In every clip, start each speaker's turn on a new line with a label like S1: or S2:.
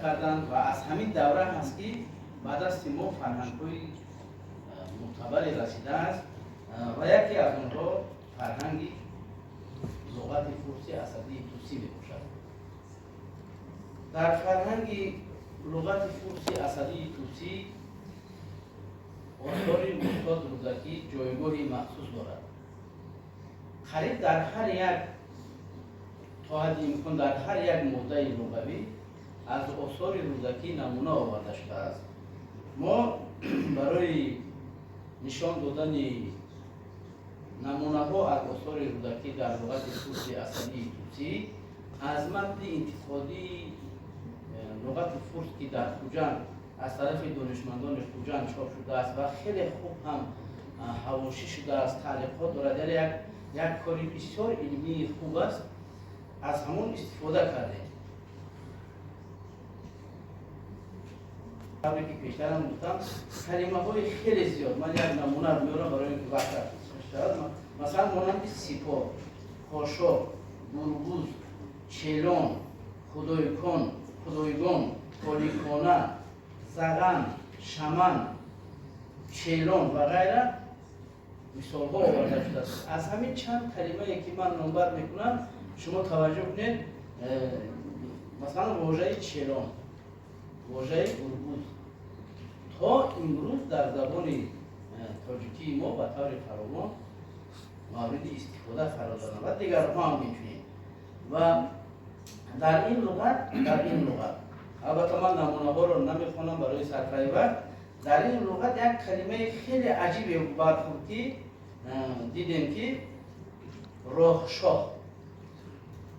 S1: کردند و از همین دوره هست که بعد از ما فرهنگ‌های معتبری رسیده است و یکی از اونها فرهنگی لغت فارسی اسدی توسی میباشد. در فرهنگ لغت فارسی اسدی توسی آثار استاد روزکی جایگاهی مخصوص دارد. قریب در هر یک تا حد امکان در هر یک ماده لغوی از آثار روزکی نمونه آورده شده است. ما برای نشان دادن نمونه ها از آثار روزکی در لغت فارسی اسدی توسی از متن انتقادی لغت فارسی که در خوجند از طرف دانشمندان خوجند چاپ شده است و خیلی خوب هم حواشی شده است، تعلیقات دارد، یعنی یک کاری بسیار علمی خوب است، از همون استفاده کرده. قبلی که پیشتر هم گفتم کلمه های خیلی زیاد، من یک نمونه رو میارم برای اینکه وقت شد. مثلا مانند سپاه، قاشق، گربوز، چیلان، خدایکان، خدایگان، پالیکانه، زغن، شمن، چیلان و غیره مثال ها آورده شده است. از همین چند کلمه که من نامبر میکنم شما توجه کنید. مثلا واژه چیلان، واژه گربوز تا امروز در زبان تاجیکی ما به طور فراوان مورد استفاده قرار دارند و دیگرها هم میتونید. و در این لغت البته من نمونه ها رو نمیخوانم برای صرفه وقت. در این لغت یک کلمه خیلی عجیبی برخوردی دیدیم که راهشاه،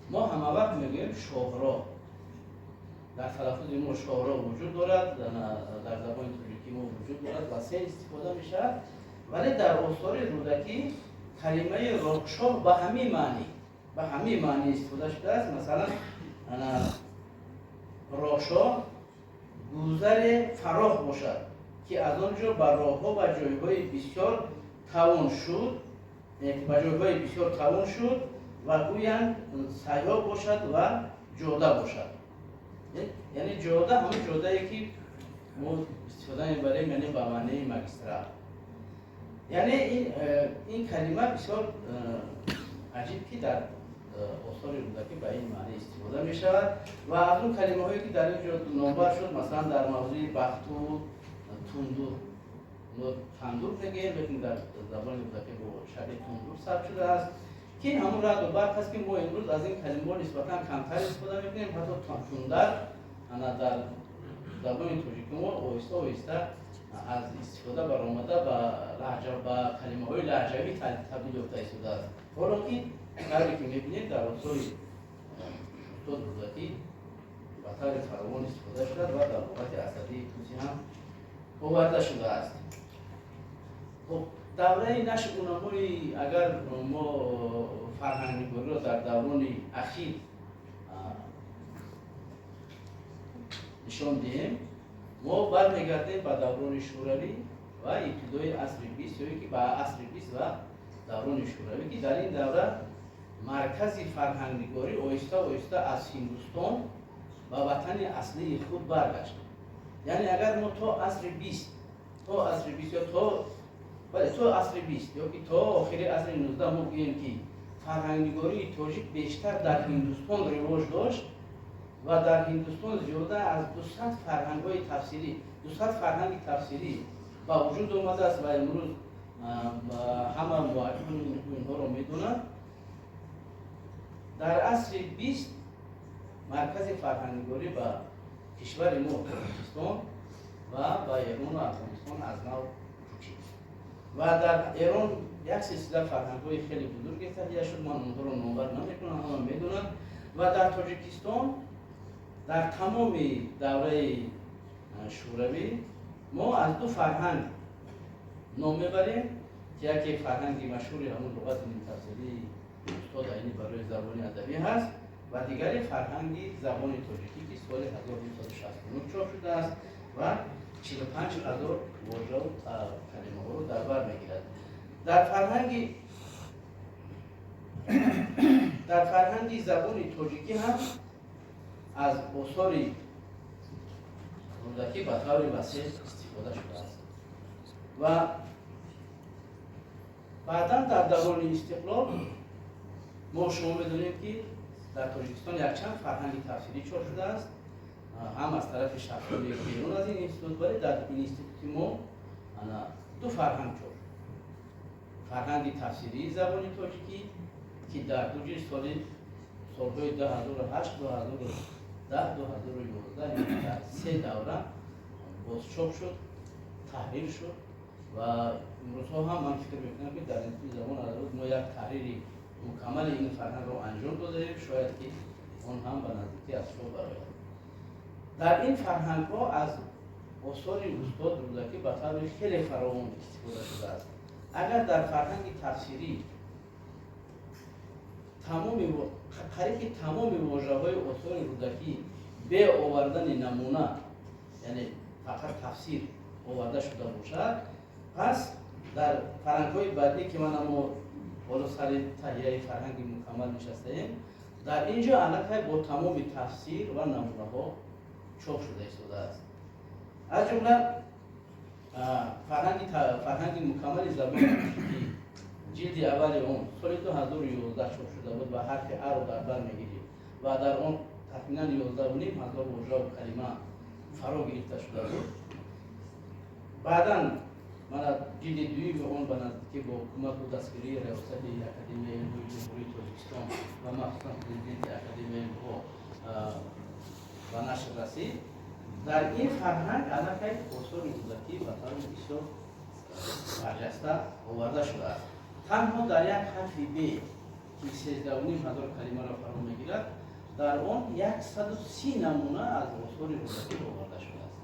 S1: ما همه وقت میگوییم شاهراه، در تلفظ ما شاهراه وجود دارد، در زبان ترکی ما وجود دارد و سه استفاده میشه، ولی در آثار رودکی کلمه راهشاه به همین معنی استفاده شده است. مثلا راهشاه گذر فراخ باشد که از آنجا بر راهها و جایهای بسیار توان شد و گویند سیاه باشد و جاده باشد. یعنی جاده همون جاده‌ای که ما استفاده می‌بریم، یعنی به معنی ماگسترال. یعنی این کلمه بسیار عجیب که در آثار رودکی به این معنی استفاده می شود و از اون کلمه هایی که در اینجا نامبر شد مثلا در موضوع بختور، تندور میگه، لیکن در زبان رودکی با شکل تندور ثبت شده است که این همون رد و برق هست که ما امروز از این کلمه نسبتا کمتر استفاده میکنیم. حتی تندر در زبان تاجیکی ما آهسته از استفاده برآمده به کلمه های لهجوی تبدیل یافته شده است. حالا که قبلی که میبینید در آثار استاد رودکی به طور فراوان استفاده شده و در لغت اسدی توسی هم آورده شده است. خب دوره نشر نمای اگر ما فرهنگ‌نگاری را در دوران اخیر نشان دهیم، ما برمیگردیم به دوران شوروی و ابتدای عصر 20 یا که به عصر 20 و دوران شوروی که در این دوره مرکز فرهنگ‌نگاری آهسته از هندوستان و وطن اصلی خود برگشت. یعنی اگر ما تا عصر 20 یا که تا آخر عصر 19 ما بگوییم که فرهنگ‌نگاری تاجیک بیشتر در هندوستان رواج داشت و در هندوستان زیاده از 200 فرهنگ تفسیری با وجود آمده است و امروز همه مؤرخین اینها رو میدونند. در عصر 20 مرکز فرهنگ‌نگاری به کشور ما پاکستان و به ایران و افغانستان از نو پوشید و در ایران یک سلسله فرهنگ‌های خیلی بزرگی تهیه شد. من اونها رو نامبر نمی‌کنم، همه میدونن. و در تاجیکستان در تمام دوره شوروی ما از دو فرهنگ نام میبریم که یکی فرهنگی مشهوری همون لغت نیم‌تفسیری استاد عینی برای زبان ادبی هست و دیگری فرهنگی زبان تاجیکی که سال 1969 چاپ شده است و 45,000 واژه و کلمه ها رو در بر میگیرد. در فرهنگ زبان تاجیکی هم از آثار رودکی به طور وسیع استفاده شده است و بعدا در دوران استقلال ما شما می‌دونیم که در تاجیکستان یک چند فرهنگ تفسیری چاپ شده است، هم از طرف شخصی بیرون از این اینستیتوت، ولی در این اینستیتوت ما دو فرهنگ چاپ شد. فرهنگ تفسیری زبان تاجیکی که در دوجه سالهای 2008 2010 2011 یعنی در 3 دوره باز چاپ شد، تحریر شد و امروزها هم من فکر میکنم که در این زمان ادبیات ما یک تحریری مکمل این فرهنگ رو انجام داده ایم، شاید که اون هم به نزدیکی از شما برآید. در این فرهنگ ها از آثار استاد رودکی به طور خیلی فراوان استفاده شده است. اگر در فرهنگ تفسیری قریب تمام واژه‌های آثار رودکی به آوردن نمونه، یعنی فقط تفسیر آورده شده باشد، پس در فرهنگ‌های بعدی که من اما بالا سر تهیه فرهنگ مکمل نشسته‌ایم، در اینجا علاقه با تمام تفسیر و نمونه‌ها چاپ شده ایستاده است. از جمله فرهنگ مکمل زبان تاجیکی جلد اول اون سال 2011 چاپ شده بود و حرف ا رو در بر می‌گیرید و در آن تقریباً 11,500 واژه و کلمه فرا گرفته شده بود. بعداً من جلد دوم اون به نزدیکی با حکومت و دستگیری ریاست اکادمی علوم جمهوری تاجیکستان و مخصوصاً پرزیدنت اکادمی علوم به نشر رسید. در این فرهنگ علاقه آثار رودکی به طور بسیار برجسته آورده شده است. تنها در یک حرف ب که 13,500 کلمه را فرا میگیرد، در آن 130 نمونه از آثار رودکی آورده شده است.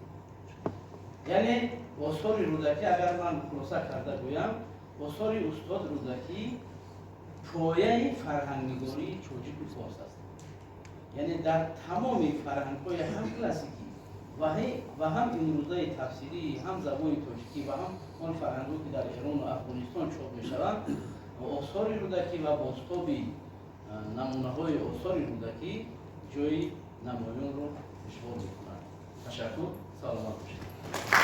S1: یعنی آثار رودکی، اگر من خلاصه کرده گویم، آثار استاد رودکی پایه فرهنگنگاری تاجیک و فارس است. یعنی در تمام فرهنگ‌های هم کلاسیکی و هم امروزه تفسیری، هم زبان تاجیکی و هم آن فرهنگ‌هایی که در ایران و افغانستان چاپ می‌شوند، آثار رودکی و بازتاب نمونه‌های آثار رودکی جای نمایان رو اشغال می‌کنند. تشکر، سلامت باشید.